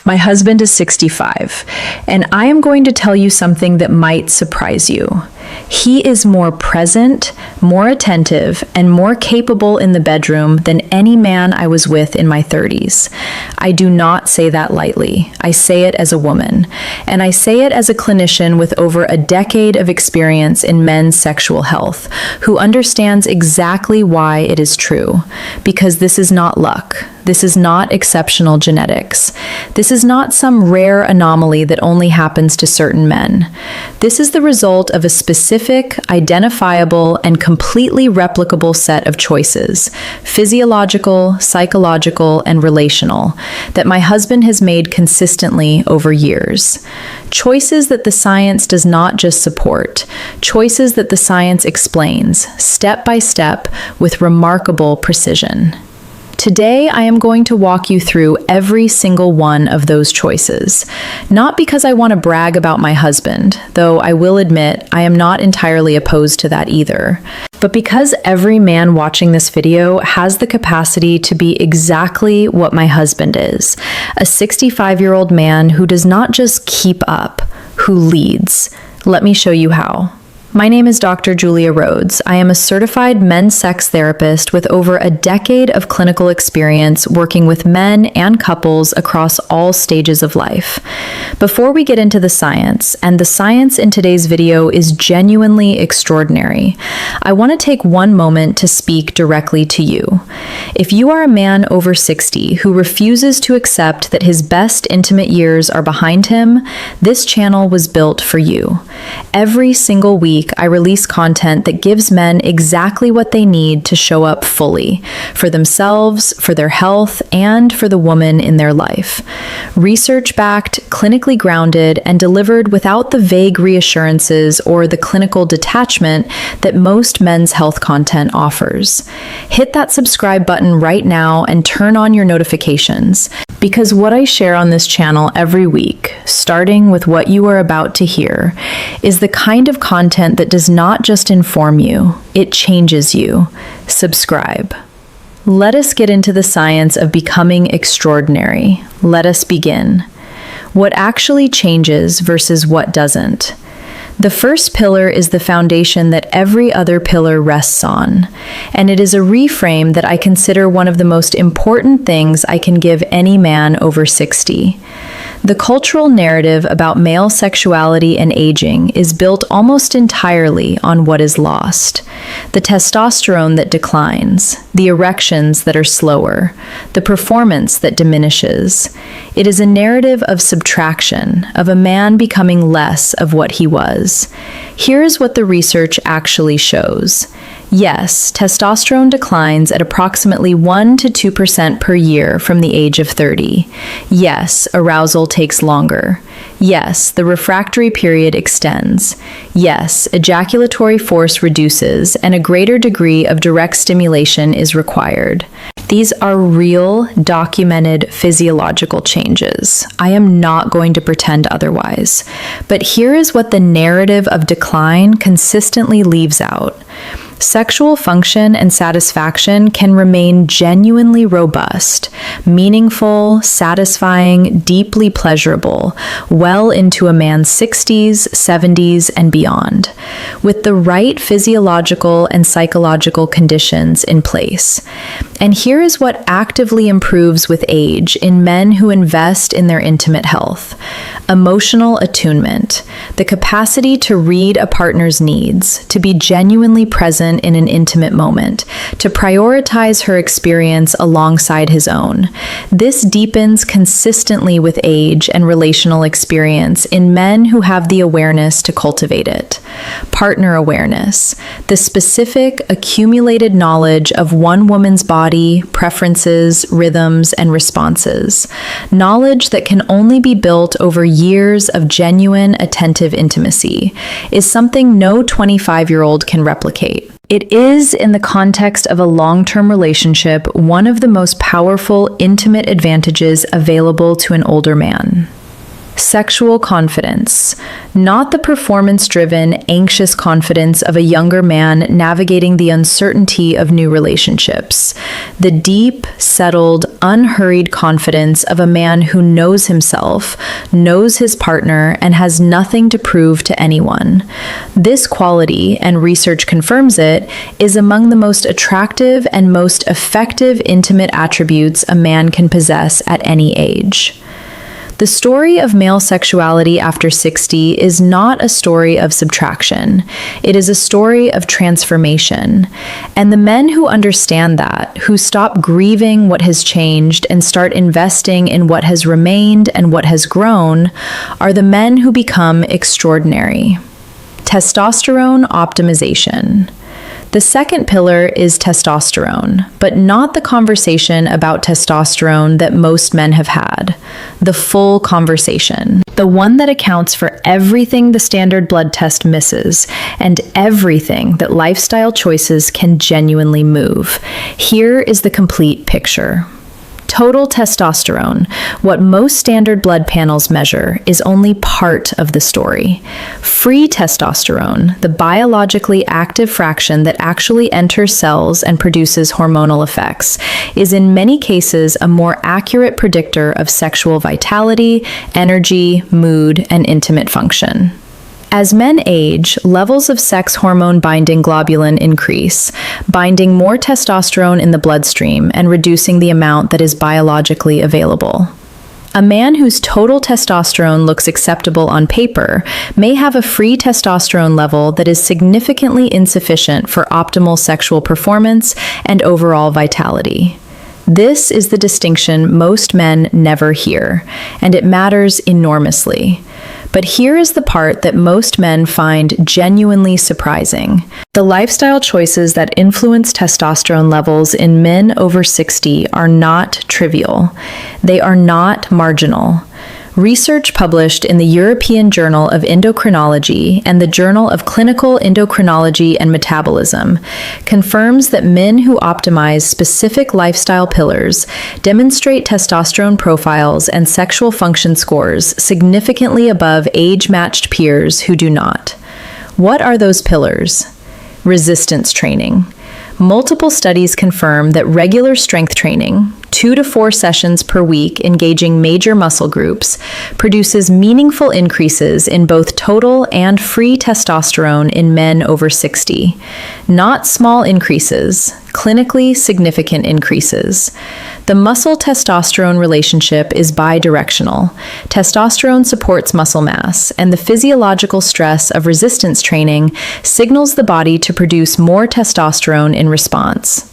My husband is 65, and I am going to tell you something that might surprise you. He is more present, more attentive, and more capable in the bedroom than any man I was with in my 30s. I do not say that lightly. I say it as a woman, and I say it as a clinician with over a decade of experience in men's sexual health, who understands exactly why it is true. Because this is not luck. This is not exceptional genetics. This is not some rare anomaly that only happens to certain men. This is the result of a specific, identifiable, and completely replicable set of choices, physiological, psychological, and relational, that my husband has made consistently over years. Choices that the science does not just support, choices that the science explains, step by step, with remarkable precision. Today, I am going to walk you through every single one of those choices. Not because I want to brag about my husband, though I will admit I am not entirely opposed to that either, but because every man watching this video has the capacity to be exactly what my husband is, a 65-year-old man who does not just keep up, who leads. Let me show you how. My name is Dr. Julia Rhodes. I am a certified men's sex therapist with over a decade of clinical experience working with men and couples across all stages of life. Before we get into the science, and the science in today's video is genuinely extraordinary, I want to take one moment to speak directly to you. If you are a man over 60 who refuses to accept that his best intimate years are behind him, this channel was built for you. Every single week, I release content that gives men exactly what they need to show up fully, for themselves, for their health, and for the woman in their life. Research-backed, clinically grounded, and delivered without the vague reassurances or the clinical detachment that most men's health content offers. Hit that subscribe button right now and turn on your notifications, because what I share on this channel every week, starting with what you are about to hear, is the kind of content that does not just inform you, it changes you. Subscribe. Let us get into the science of becoming extraordinary. Let us begin. What actually changes versus what doesn't. The first pillar is the foundation that every other pillar rests on, and it is a reframe that I consider one of the most important things I can give any man over 60. The cultural narrative about male sexuality and aging is built almost entirely on what is lost. The testosterone that declines, the erections that are slower, the performance that diminishes. It is a narrative of subtraction, of a man becoming less of what he was. Here is what the research actually shows. Yes, testosterone declines at approximately 1 to 2% per year from the age of 30. Yes, arousal takes longer. Yes, the refractory period extends. Yes, ejaculatory force reduces and a greater degree of direct stimulation is required. These are real, documented physiological changes. I am not going to pretend otherwise. But here is what the narrative of decline consistently leaves out. Sexual function and satisfaction can remain genuinely robust, meaningful, satisfying, deeply pleasurable, well into a man's 60s, 70s, and beyond, with the right physiological and psychological conditions in place. And here is what actively improves with age in men who invest in their intimate health. Emotional attunement, the capacity to read a partner's needs, to be genuinely present in an intimate moment, to prioritize her experience alongside his own. This deepens consistently with age and relational experience in men who have the awareness to cultivate it. Partner awareness, the specific, accumulated knowledge of one woman's body, preferences, rhythms, and responses. Knowledge that can only be built over years of genuine, attentive intimacy, is something no 25-year-old can replicate. It is, in the context of a long-term relationship, one of the most powerful, intimate advantages available to an older man. Sexual confidence, not the performance-driven, anxious confidence of a younger man navigating the uncertainty of new relationships. The deep, settled, unhurried confidence of a man who knows himself, knows his partner, and has nothing to prove to anyone. This quality, and research confirms it, is among the most attractive and most effective intimate attributes a man can possess at any age. The story of male sexuality after 60 is not a story of subtraction. It is a story of transformation. And the men who understand that, who stop grieving what has changed and start investing in what has remained and what has grown, are the men who become extraordinary. Testosterone optimization. The second pillar is testosterone, but not the conversation about testosterone that most men have had. The full conversation. The one that accounts for everything the standard blood test misses and everything that lifestyle choices can genuinely move. Here is the complete picture. Total testosterone, what most standard blood panels measure, is only part of the story. Free testosterone, the biologically active fraction that actually enters cells and produces hormonal effects, is in many cases a more accurate predictor of sexual vitality, energy, mood, and intimate function. As men age, levels of sex hormone binding globulin increase, binding more testosterone in the bloodstream and reducing the amount that is biologically available. A man whose total testosterone looks acceptable on paper may have a free testosterone level that is significantly insufficient for optimal sexual performance and overall vitality. This is the distinction most men never hear, and it matters enormously. But here is the part that most men find genuinely surprising. The lifestyle choices that influence testosterone levels in men over 60 are not trivial. They are not marginal. Research published in the European Journal of Endocrinology and the Journal of Clinical Endocrinology and Metabolism confirms that men who optimize specific lifestyle pillars demonstrate testosterone profiles and sexual function scores significantly above age-matched peers who do not. What are those pillars? Resistance training. Multiple studies confirm that regular strength training, 2 to 4 sessions per week engaging major muscle groups, produces meaningful increases in both total and free testosterone in men over 60. Not small increases, clinically significant increases. The muscle-testosterone relationship is bidirectional. Testosterone supports muscle mass, and the physiological stress of resistance training signals the body to produce more testosterone in response.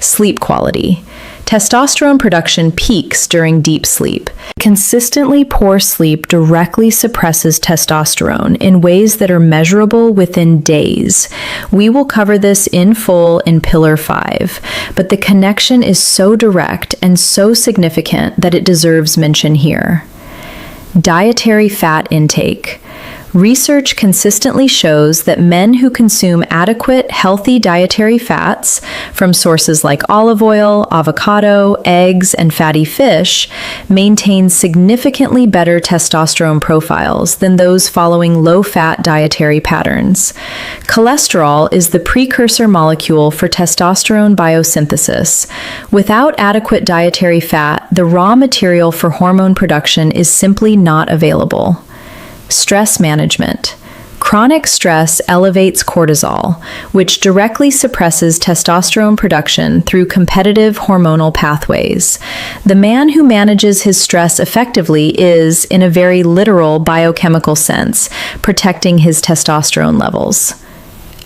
Sleep quality. Testosterone production peaks during deep sleep. Consistently poor sleep directly suppresses testosterone in ways that are measurable within days. We will cover this in full in Pillar 5, but the connection is so direct and so significant that it deserves mention here. Dietary fat intake. Research consistently shows that men who consume adequate, healthy dietary fats from sources like olive oil, avocado, eggs, and fatty fish maintain significantly better testosterone profiles than those following low-fat dietary patterns. Cholesterol is the precursor molecule for testosterone biosynthesis. Without adequate dietary fat, the raw material for hormone production is simply not available. Stress management. Chronic stress elevates cortisol, which directly suppresses testosterone production through competitive hormonal pathways. The man who manages his stress effectively is, in a very literal biochemical sense, protecting his testosterone levels.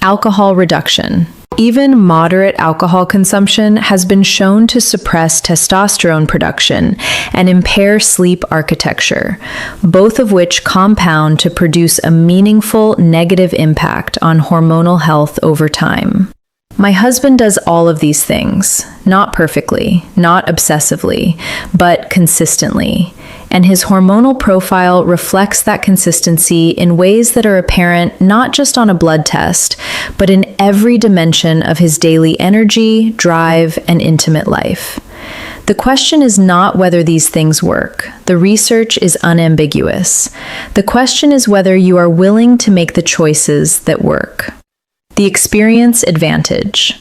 Alcohol reduction. Even moderate alcohol consumption has been shown to suppress testosterone production and impair sleep architecture, both of which compound to produce a meaningful negative impact on hormonal health over time. My husband does all of these things, not perfectly, not obsessively, but consistently. And his hormonal profile reflects that consistency in ways that are apparent not just on a blood test, but in every dimension of his daily energy, drive, and intimate life. The question is not whether these things work. The research is unambiguous. The question is whether you are willing to make the choices that work. The experience advantage.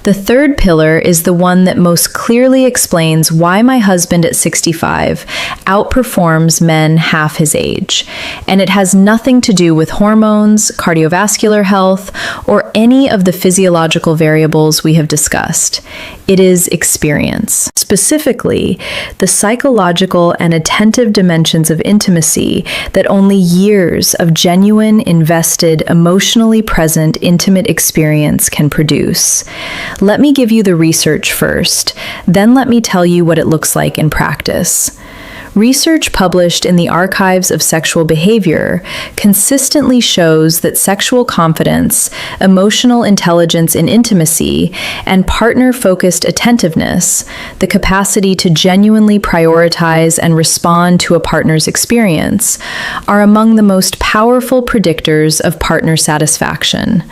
The third pillar is the one that most clearly explains why my husband at 65 outperforms men half his age, and it has nothing to do with hormones, cardiovascular health, or any of the physiological variables we have discussed. It is experience. Specifically, the psychological and attentive dimensions of intimacy that only years of genuine, invested, emotionally present, intimate experience can produce. Let me give you the research first, then let me tell you what it looks like in practice. Research published in the Archives of Sexual Behavior consistently shows that sexual confidence, emotional intelligence in intimacy, and partner-focused attentiveness, the capacity to genuinely prioritize and respond to a partner's experience, are among the most powerful predictors of partner satisfaction.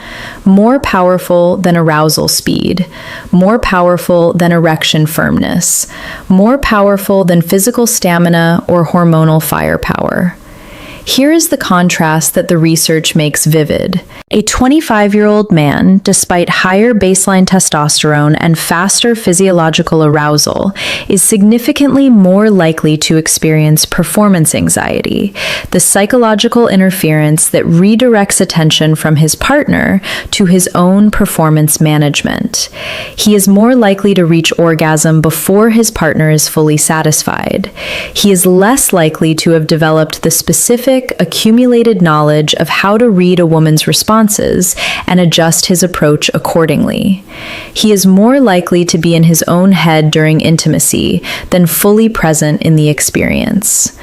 More powerful than arousal speed, more powerful than erection firmness, more powerful than physical stamina or hormonal firepower. Here is the contrast that the research makes vivid. A 25-year-old man, despite higher baseline testosterone and faster physiological arousal, is significantly more likely to experience performance anxiety, the psychological interference that redirects attention from his partner to his own performance management. He is more likely to reach orgasm before his partner is fully satisfied. He is less likely to have developed the specific, accumulated knowledge of how to read a woman's responses and adjust his approach accordingly. He is more likely to be in his own head during intimacy than fully present in the experience.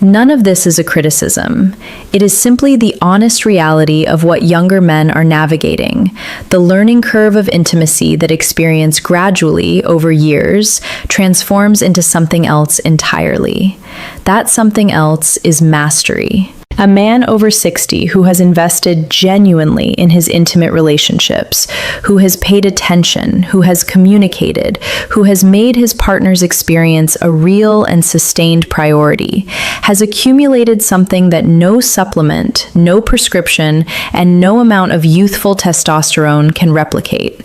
None of this is a criticism. It is simply the honest reality of what younger men are navigating, the learning curve of intimacy that experience gradually, over years, transforms into something else entirely. That something else is mastery. A man over 60 who has invested genuinely in his intimate relationships, who has paid attention, who has communicated, who has made his partner's experience a real and sustained priority, has accumulated something that no supplement, no prescription, and no amount of youthful testosterone can replicate.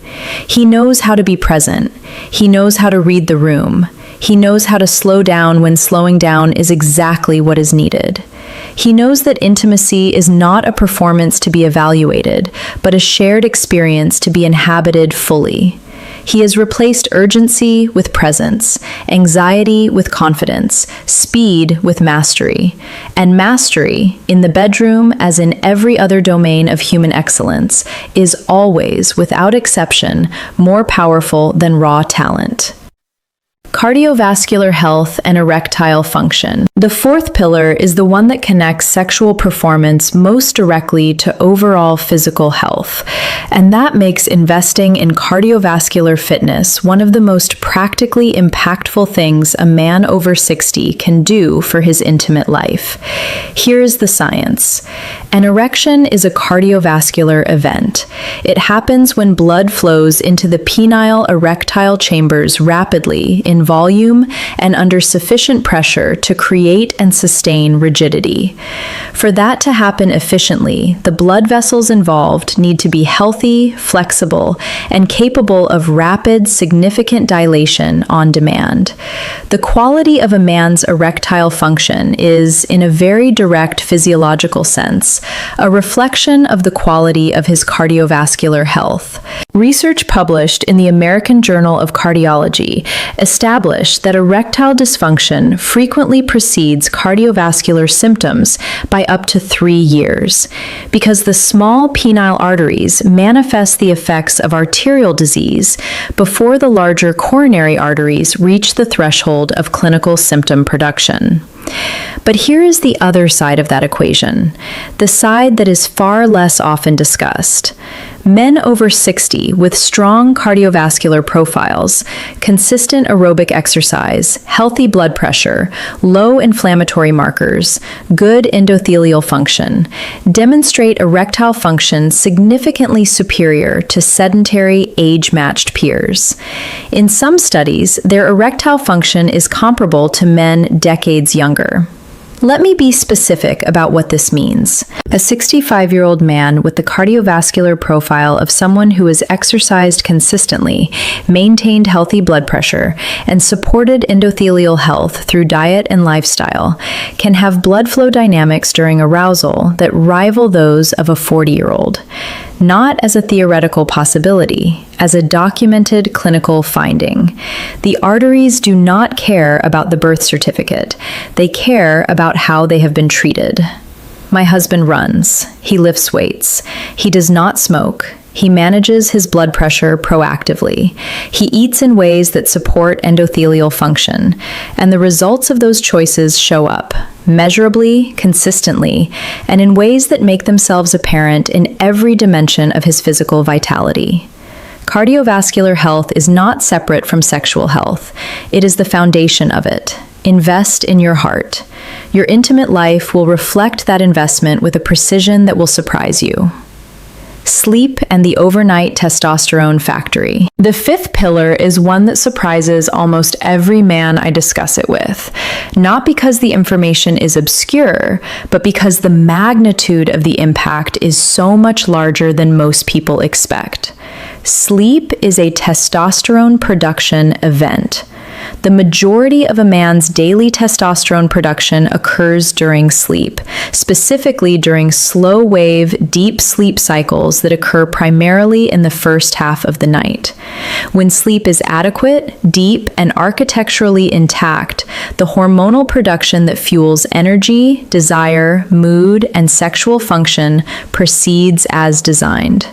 He knows how to be present. He knows how to read the room. He knows how to slow down when slowing down is exactly what is needed. He knows that intimacy is not a performance to be evaluated, but a shared experience to be inhabited fully. He has replaced urgency with presence, anxiety with confidence, speed with mastery. And mastery, in the bedroom as in every other domain of human excellence, is always, without exception, more powerful than raw talent. Cardiovascular health and erectile function. The fourth pillar is the one that connects sexual performance most directly to overall physical health, and that makes investing in cardiovascular fitness one of the most practically impactful things a man over 60 can do for his intimate life. Here is the science. An erection is a cardiovascular event. It happens when blood flows into the penile erectile chambers rapidly in volume and under sufficient pressure to create and sustain rigidity. For that to happen efficiently, the blood vessels involved need to be healthy, flexible, and capable of rapid, significant dilation on demand. The quality of a man's erectile function is, in a very direct physiological sense, a reflection of the quality of his cardiovascular health. Research published in the American Journal of Cardiology established that erectile dysfunction frequently precedes cardiovascular symptoms by up to 3 years, because the small penile arteries manifest the effects of arterial disease before the larger coronary arteries reach the threshold of clinical symptom production. But here is the other side of that equation, the side that is far less often discussed. Men over 60 with strong cardiovascular profiles, consistent aerobic exercise, healthy blood pressure, low inflammatory markers, good endothelial function, demonstrate erectile function significantly superior to sedentary, age-matched peers. In some studies, their erectile function is comparable to men decades younger. Let me be specific about what this means. A 65-year-old man with the cardiovascular profile of someone who has exercised consistently, maintained healthy blood pressure, and supported endothelial health through diet and lifestyle can have blood flow dynamics during arousal that rival those of a 40-year-old. Not as a theoretical possibility, as a documented clinical finding. The arteries do not care about the birth certificate. They care about how they have been treated. My husband runs. He lifts weights. He does not smoke. He manages his blood pressure proactively. He eats in ways that support endothelial function, and the results of those choices show up, measurably, consistently, and in ways that make themselves apparent in every dimension of his physical vitality. Cardiovascular health is not separate from sexual health. It is the foundation of it. Invest in your heart. Your intimate life will reflect that investment with a precision that will surprise you. Sleep and the overnight testosterone factory. The fifth pillar is one that surprises almost every man I discuss it with, not because the information is obscure, but because the magnitude of the impact is so much larger than most people expect. Sleep is a testosterone production event. The majority of a man's daily testosterone production occurs during sleep, specifically during slow-wave, deep sleep cycles that occur primarily in the first half of the night. When sleep is adequate, deep, and architecturally intact, the hormonal production that fuels energy, desire, mood, and sexual function proceeds as designed.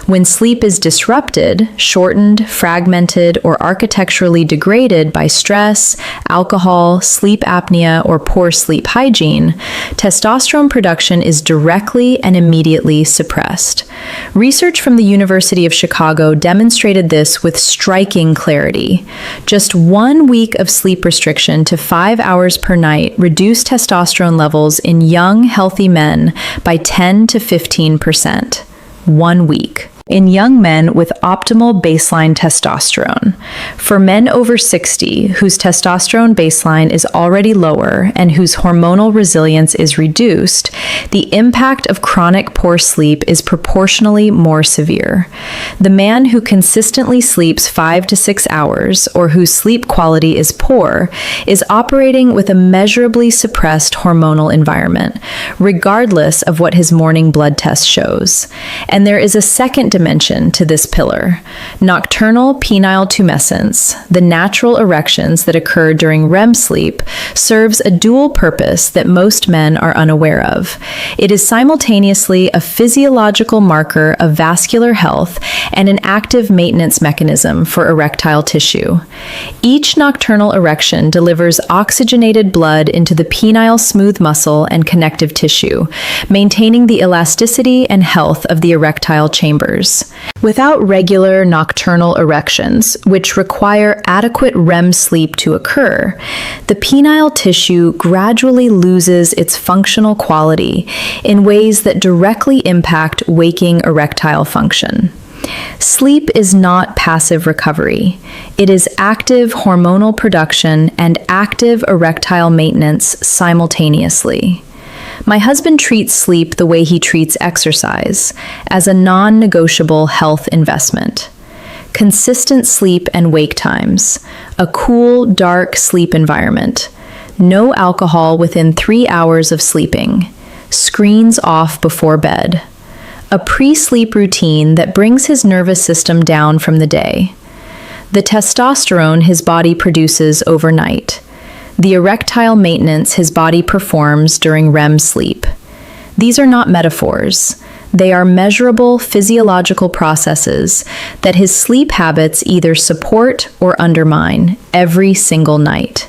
When sleep is disrupted, shortened, fragmented, or architecturally degraded by stress, alcohol, sleep apnea, or poor sleep hygiene, testosterone production is directly and immediately suppressed. Research from the University of Chicago demonstrated this with striking clarity. Just 1 week of sleep restriction to 5 hours per night reduced testosterone levels in young, healthy men by 10 to 15%. 1 week. In young men with optimal baseline testosterone. For men over 60, whose testosterone baseline is already lower and whose hormonal resilience is reduced, the impact of chronic poor sleep is proportionally more severe. The man who consistently sleeps 5 to 6 hours, or whose sleep quality is poor, is operating with a measurably suppressed hormonal environment, regardless of what his morning blood test shows. And there is a second dimension to this pillar. Nocturnal penile tumescence, the natural erections that occur during REM sleep, serves a dual purpose that most men are unaware of. It is simultaneously a physiological marker of vascular health and an active maintenance mechanism for erectile tissue. Each nocturnal erection delivers oxygenated blood into the penile smooth muscle and connective tissue, maintaining the elasticity and health of the erectile chambers. Without regular nocturnal erections, which require adequate REM sleep to occur, the penile tissue gradually loses its functional quality in ways that directly impact waking erectile function. Sleep is not passive recovery. It is active hormonal production and active erectile maintenance simultaneously. My husband treats sleep the way he treats exercise, as a non-negotiable health investment. Consistent sleep and wake times, a cool, dark sleep environment, no alcohol within 3 hours of sleeping, screens off before bed, a pre-sleep routine that brings his nervous system down from the day, the testosterone his body produces overnight, the erectile maintenance his body performs during REM sleep. These are not metaphors. They are measurable physiological processes that his sleep habits either support or undermine every single night.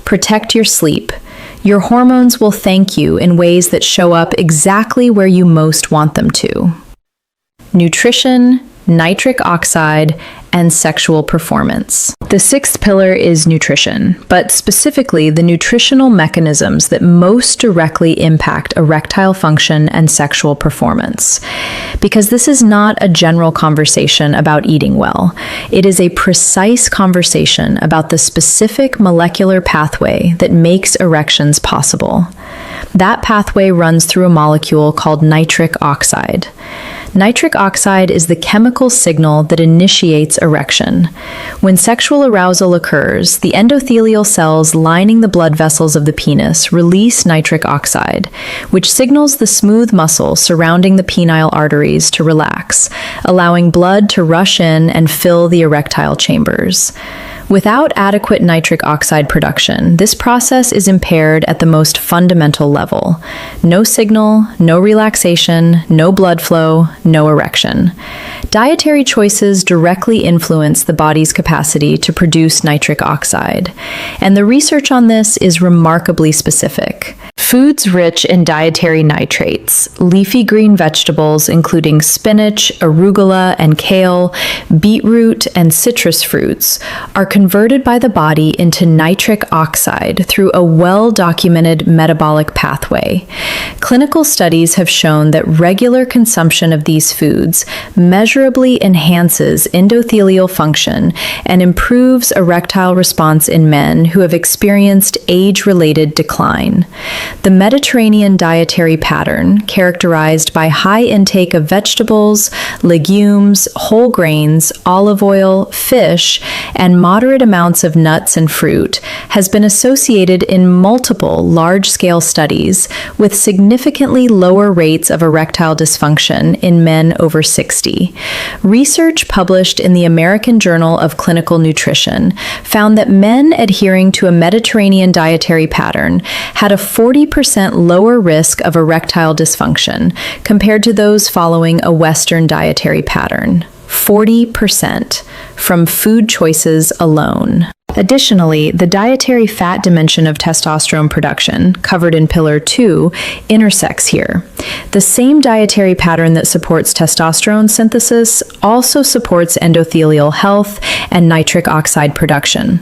Protect your sleep. Your hormones will thank you in ways that show up exactly where you most want them to. Nutrition, nitric oxide, and sexual performance. The sixth pillar is nutrition, but specifically the nutritional mechanisms that most directly impact erectile function and sexual performance. Because this is not a general conversation about eating well. It is a precise conversation about the specific molecular pathway that makes erections possible. That pathway runs through a molecule called nitric oxide. Nitric oxide is the chemical signal that initiates erection. When sexual arousal occurs, the endothelial cells lining the blood vessels of the penis release nitric oxide, which signals the smooth muscle surrounding the penile arteries to relax, allowing blood to rush in and fill the erectile chambers. Without adequate nitric oxide production, this process is impaired at the most fundamental level. No signal, no relaxation, no blood flow, no erection. Dietary choices directly influence the body's capacity to produce nitric oxide, and the research on this is remarkably specific. Foods rich in dietary nitrates, leafy green vegetables including spinach, arugula, and kale, beetroot, and citrus fruits, are converted by the body into nitric oxide through a well-documented metabolic pathway. Clinical studies have shown that regular consumption of these foods measurably enhances endothelial function and improves erectile response in men who have experienced age-related decline. The Mediterranean dietary pattern, characterized by high intake of vegetables, legumes, whole grains, olive oil, fish, and moderate amounts of nuts and fruit, has been associated in multiple large-scale studies with significantly lower rates of erectile dysfunction in men over 60. Research published in the American Journal of Clinical Nutrition found that men adhering to a Mediterranean dietary pattern had a 40% lower risk of erectile dysfunction compared to those following a Western dietary pattern. 40% from food choices alone. Additionally, the dietary fat dimension of testosterone production, covered in Pillar 2, intersects here. The same dietary pattern that supports testosterone synthesis also supports endothelial health and nitric oxide production.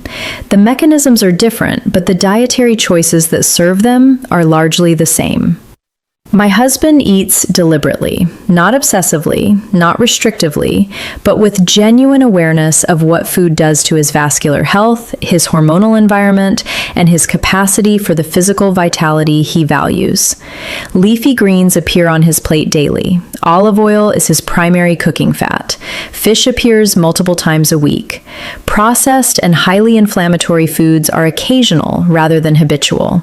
The mechanisms are different, but the dietary choices that serve them are largely the same. My husband eats deliberately, not obsessively, not restrictively, but with genuine awareness of what food does to his vascular health, his hormonal environment, and his capacity for the physical vitality he values. Leafy greens appear on his plate daily. Olive oil is his primary cooking fat. Fish appears multiple times a week. Processed and highly inflammatory foods are occasional rather than habitual.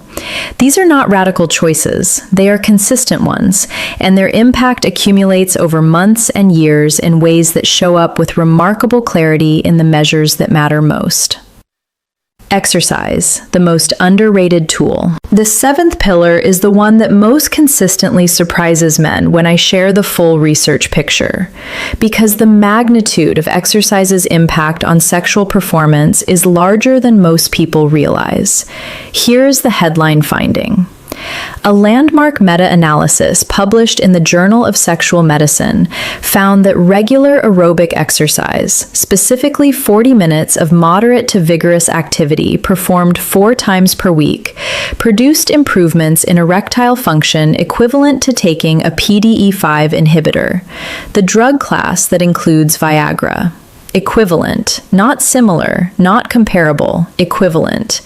These are not radical choices. They are consistent ones, and their impact accumulates over months and years in ways that show up with remarkable clarity in the measures that matter most. Exercise, the most underrated tool. The seventh pillar is the one that most consistently surprises men when I share the full research picture, because the magnitude of exercise's impact on sexual performance is larger than most people realize. Here's the headline finding. A landmark meta-analysis published in the Journal of Sexual Medicine found that regular aerobic exercise, specifically 40 minutes of moderate to vigorous activity performed 4 times per week, produced improvements in erectile function equivalent to taking a PDE5 inhibitor, the drug class that includes Viagra. Equivalent, not similar, not comparable, equivalent.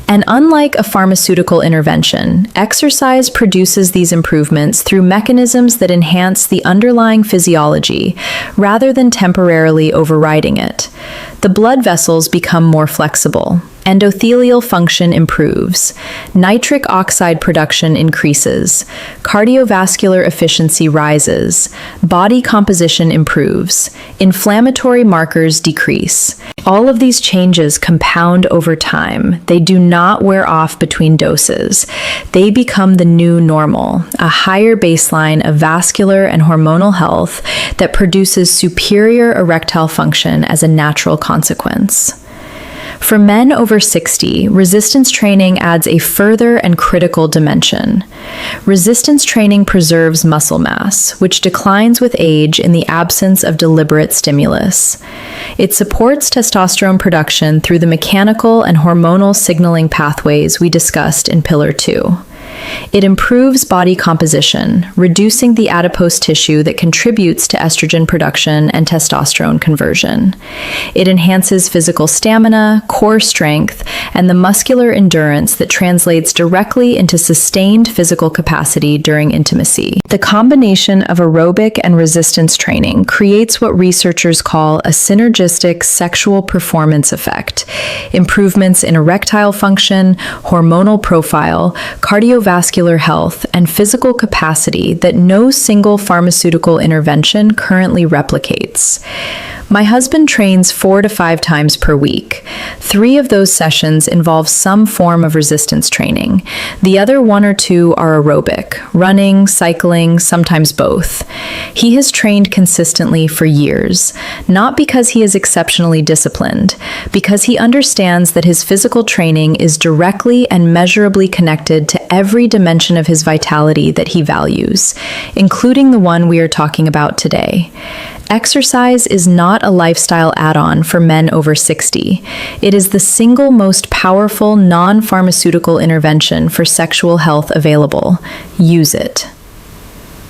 And unlike a pharmaceutical intervention, exercise produces these improvements through mechanisms that enhance the underlying physiology rather than temporarily overriding it. The blood vessels become more flexible. Endothelial function improves. Nitric oxide production increases. Cardiovascular efficiency rises. Body composition improves. Inflammatory markers decrease. All of these changes compound over time. They do not wear off between doses. They become the new normal, a higher baseline of vascular and hormonal health that produces superior erectile function as a natural consequence. For men over 60, resistance training adds a further and critical dimension. Resistance training preserves muscle mass, which declines with age in the absence of deliberate stimulus. It supports testosterone production through the mechanical and hormonal signaling pathways we discussed in Pillar 2. It improves body composition, reducing the adipose tissue that contributes to estrogen production and testosterone conversion. It enhances physical stamina, core strength, and the muscular endurance that translates directly into sustained physical capacity during intimacy. The combination of aerobic and resistance training creates what researchers call a synergistic sexual performance effect. Improvements in erectile function, hormonal profile, cardiovascular health, and physical capacity that no single pharmaceutical intervention currently replicates. My husband trains 4 to 5 times per week. 3 of those sessions involve some form of resistance training. The other 1 or 2 are aerobic, running, cycling, sometimes both. He has trained consistently for years, not because he is exceptionally disciplined, because he understands that his physical training is directly and measurably connected to every dimension of his vitality that he values, including the one we are talking about today. Exercise is not a lifestyle add-on for men over 60. It is the single most powerful non-pharmaceutical intervention for sexual health available. Use it.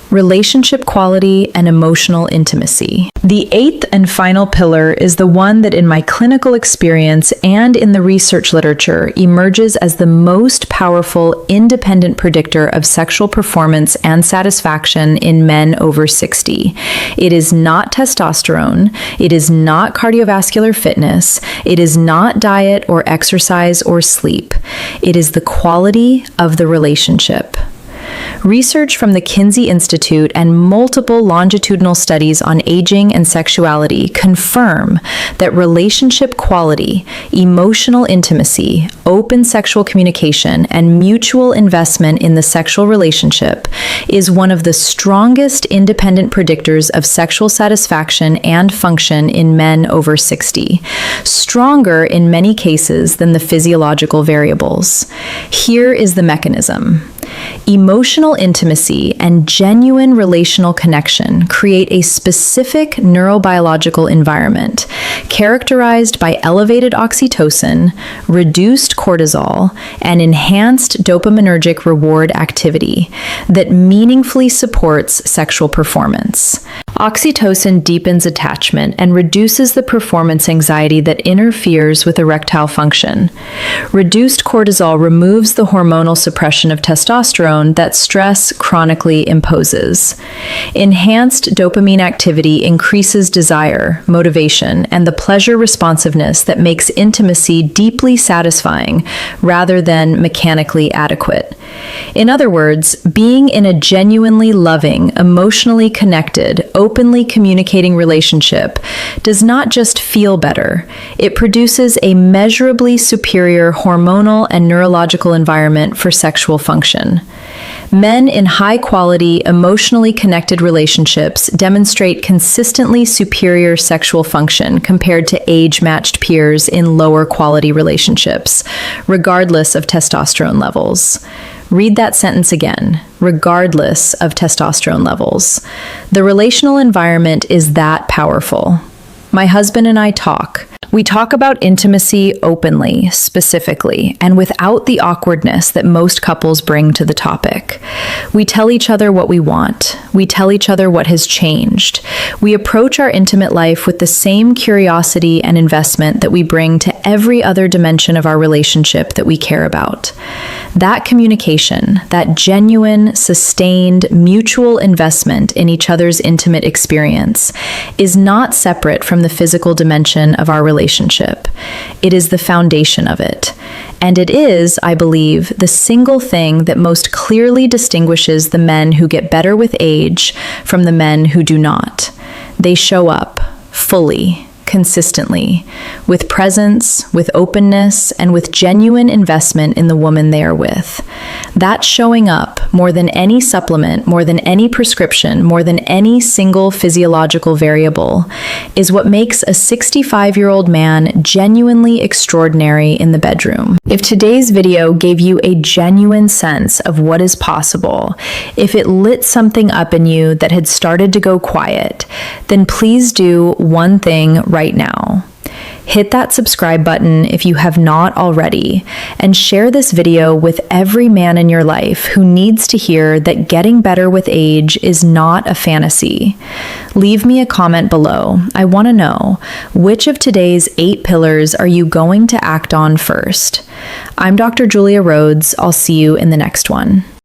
Relationship quality and emotional intimacy. The 8th and final pillar is the one that in my clinical experience and in the research literature emerges as the most powerful independent predictor of sexual performance and satisfaction in men over 60. It is not testosterone, it is not cardiovascular fitness, it is not diet or exercise or sleep. It is the quality of the relationship. Research from the Kinsey Institute and multiple longitudinal studies on aging and sexuality confirm that relationship quality, emotional intimacy, open sexual communication, and mutual investment in the sexual relationship is one of the strongest independent predictors of sexual satisfaction and function in men over 60, stronger in many cases than the physiological variables. Here is the mechanism. Emotional intimacy and genuine relational connection create a specific neurobiological environment characterized by elevated oxytocin, reduced cortisol, and enhanced dopaminergic reward activity that meaningfully supports sexual performance. Oxytocin deepens attachment and reduces the performance anxiety that interferes with erectile function. Reduced cortisol removes the hormonal suppression of testosterone that stress chronically imposes. Enhanced dopamine activity increases desire, motivation, and the pleasure responsiveness that makes intimacy deeply satisfying rather than mechanically adequate. In other words, being in a genuinely loving, emotionally connected, openly communicating relationship does not just feel better, it produces a measurably superior hormonal and neurological environment for sexual function. Men in high-quality, emotionally connected relationships demonstrate consistently superior sexual function compared to age-matched peers in lower-quality relationships, regardless of testosterone levels. Read that sentence again. Regardless of testosterone levels. The relational environment is that powerful. My husband and I talk. We talk about intimacy openly, specifically, and without the awkwardness that most couples bring to the topic. We tell each other what we want. We tell each other what has changed. We approach our intimate life with the same curiosity and investment that we bring to every other dimension of our relationship that we care about. That communication, that genuine, sustained, mutual investment in each other's intimate experience is not separate from the physical dimension of our relationship. It is the foundation of it. And it is, I believe, the single thing that most clearly distinguishes the men who get better with age from the men who do not. They show up fully, consistently, with presence, with openness, and with genuine investment in the woman they are with. That's showing up more than any supplement, more than any prescription, more than any single physiological variable, is what makes a 65-year-old man genuinely extraordinary in the bedroom. If today's video gave you a genuine sense of what is possible, if it lit something up in you that had started to go quiet, then please do one thing right now. Hit that subscribe button if you have not already, and share this video with every man in your life who needs to hear that getting better with age is not a fantasy. Leave me a comment below. I want to know, which of today's 8 pillars are you going to act on first? I'm Dr. Julia Rhodes. I'll see you in the next one.